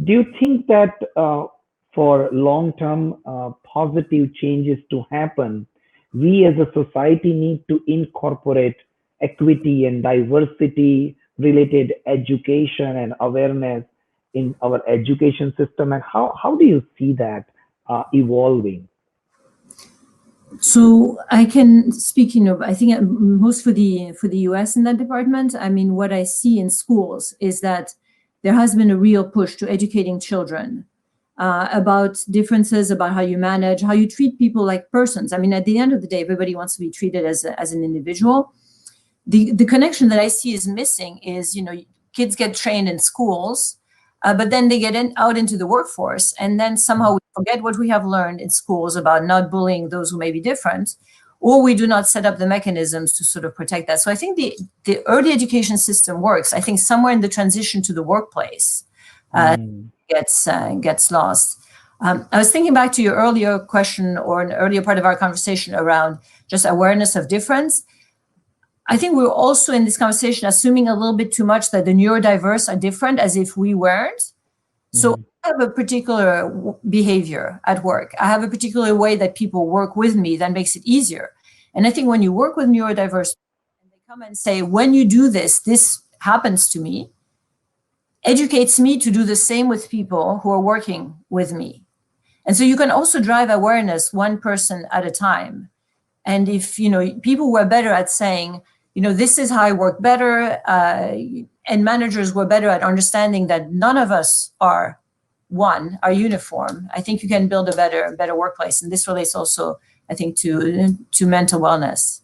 Do you think that for long-term positive changes to happen, we as a society need to incorporate equity and diversity related education and awareness in our education system? And how do you see that evolving? So I can speak, I think most for the US in that department. I mean, what I see in schools is that there has been a real push to educating children about differences, about how you manage, how you treat people like persons. I mean, at the end of the day, everybody wants to be treated as an individual. The connection that I see is missing is, kids get trained in schools, but then they get out into the workforce, and then somehow we forget what we have learned in schools about not bullying those who may be different, or we do not set up the mechanisms to sort of protect that. So I think the early education system works. I think somewhere in the transition to the workplace gets lost. I was thinking back to your earlier question or an earlier part of our conversation around just awareness of difference. I think we're also in this conversation assuming a little bit too much that the neurodiverse are different, as if we weren't. So I have a particular behavior at work. I have a particular way that people work with me that makes it easier. And I think when you work with neurodiverse, and they come and say, when you do this, this happens to me, educates me to do the same with people who are working with me. And so you can also drive awareness one person at a time. And if, people were better at saying, this is how I work better, and managers were better at understanding that none of us are uniform, I think you can build a better workplace. And this relates also, I think, to mental wellness.